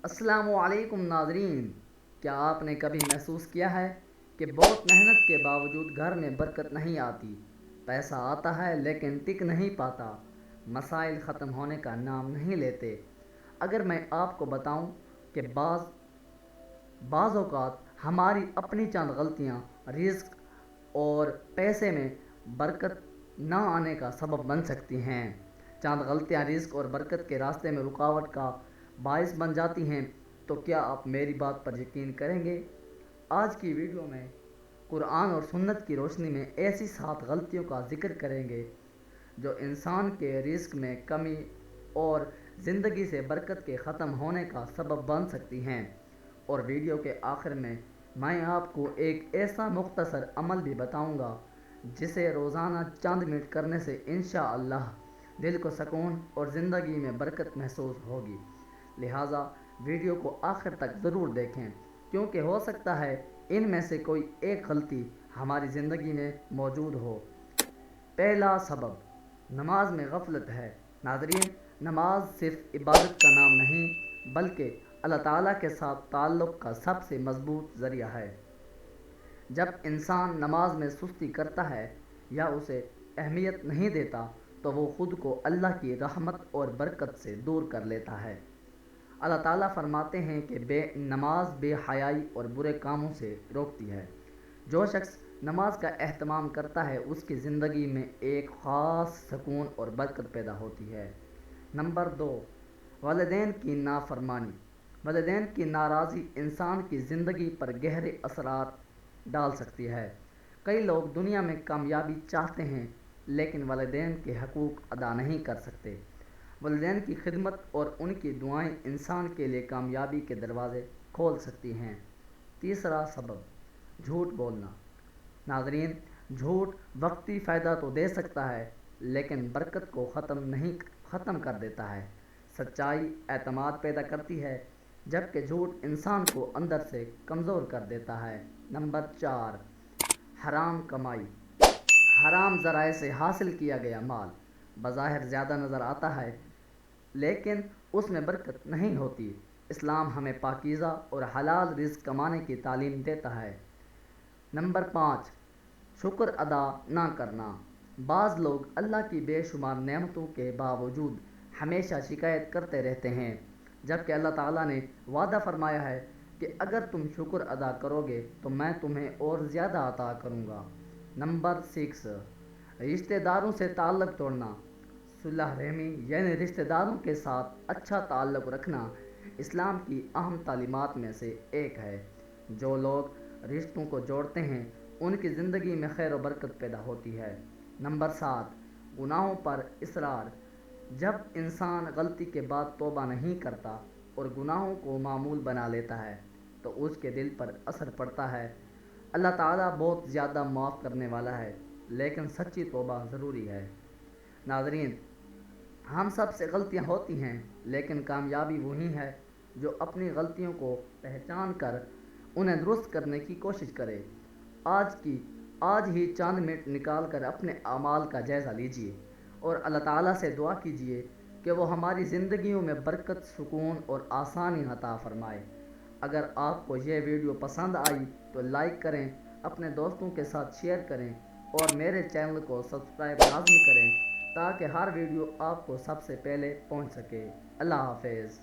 अस्सलामु अलैकुम नाज़रीन। क्या आपने कभी महसूस किया है कि बहुत मेहनत के बावजूद घर में बरकत नहीं आती? पैसा आता है लेकिन टिक नहीं पाता। मसाइल ख़त्म होने का नाम नहीं लेते। अगर मैं आपको बताऊं कि बाज़ औक़ात हमारी अपनी चंद गलतियां रिज़्क और पैसे में बरकत ना आने का सबब बन सकती हैं। चंद गलतियां रिज़्क और बरकत के रास्ते में रुकावट का बायस बन जाती हैं। तो क्या आप मेरी बात पर यकीन करेंगे? आज की वीडियो में कुरान और सुन्नत की रोशनी में ऐसी 7 गलतियों का जिक्र करेंगे जो इंसान के रिज़्क में कमी और ज़िंदगी से बरकत के ख़त्म होने का सबब बन सकती हैं। और वीडियो के आखिर में मैं आपको एक ऐसा मुख्तसर अमल भी बताऊंगा जिसे रोज़ाना चंद मिनट करने से इंशाअल्लाह दिल को सुकून और ज़िंदगी में बरकत महसूस होगी। लिहाजा वीडियो को आखिर तक ज़रूर देखें, क्योंकि हो सकता है इनमें से कोई एक गलती हमारी ज़िंदगी में मौजूद हो। पहला सबब नमाज में गफलत है। नाज़रीन, नमाज सिर्फ इबादत का नाम नहीं बल्कि अल्लाह ताला के साथ ताल्लुक़ का सबसे मज़बूत ज़रिया है। जब इंसान नमाज में सुस्ती करता है या उसे अहमियत नहीं देता तो वो ख़ुद को अल्लाह की रहमत और बरकत से दूर कर लेता है। अल्लाह ताला फरमाते हैं कि नमाज बेहयाई और बुरे कामों से रोकती है। जो शख्स नमाज का एहतमाम करता है उसकी ज़िंदगी में एक ख़ास सुकून और बरकत पैदा होती है। नंबर 2, वालिदैन की नाफरमानी। वालिदैन की नाराज़ी इंसान की ज़िंदगी पर गहरे असरात डाल सकती है। कई लोग दुनिया में कामयाबी चाहते हैं लेकिन वालिदैन के हकूक़ अदा नहीं कर सकते। वालिदैन की खिदमत और उनकी दुआएं इंसान के लिए कामयाबी के दरवाज़े खोल सकती हैं। तीसरा सबब झूठ बोलना। नाज़रीन, झूठ वक्ती फ़ायदा तो दे सकता है लेकिन बरकत को ख़त्म कर देता है। सच्चाई एतमाद पैदा करती है जबकि झूठ इंसान को अंदर से कमज़ोर कर देता है। नंबर 4, हराम कमाई। हराम ज़राए से हासिल किया गया माल बज़ाहिर ज़्यादा नज़र आता है लेकिन उसमें बरकत नहीं होती। इस्लाम हमें पाकीज़ा और हलाल रिज़्क कमाने की तालीम देता है। नंबर 5, शुक्र अदा ना करना। बाज़ लोग अल्लाह की बेशुमार नेमतों के बावजूद हमेशा शिकायत करते रहते हैं, जबकि अल्लाह ताला ने वादा फरमाया है कि अगर तुम शुक्र अदा करोगे तो मैं तुम्हें और ज़्यादा अता करूँगा। नंबर 6, रिश्तेदारों से ताल्लुक़ तोड़ना। सुलह रहमी यानी रिश्तेदारों के साथ अच्छा ताल्लुक़ रखना इस्लाम की अहम तालीमात में से एक है। जो लोग रिश्तों को जोड़ते हैं उनकी ज़िंदगी में खैर व बरकत पैदा होती है। नंबर 7, गुनाहों पर इसरार। जब इंसान गलती के बाद तौबा नहीं करता और गुनाहों को मामूल बना लेता है तो उसके दिल पर असर पड़ता है। अल्लाह ताला बहुत ज़्यादा माफ़ करने वाला है लेकिन सच्ची तौबा ज़रूरी है। नाज़रीन, हम सब से गलतियाँ होती हैं लेकिन कामयाबी वही है जो अपनी गलतियों को पहचान कर उन्हें दुरुस्त करने की कोशिश करे। आज ही चंद मिनट निकाल कर अपने अमाल का जायज़ा लीजिए और अल्लाह ताला से दुआ कीजिए कि वो हमारी ज़िंदगियों में बरकत, सुकून और आसानी अता फ़रमाए। अगर आपको यह वीडियो पसंद आई तो लाइक करें, अपने दोस्तों के साथ शेयर करें और मेरे चैनल को सब्सक्राइब लाज़मी करें ताकि हर वीडियो आपको सबसे पहले पहुंच सके। अल्लाह हाफ़िज़।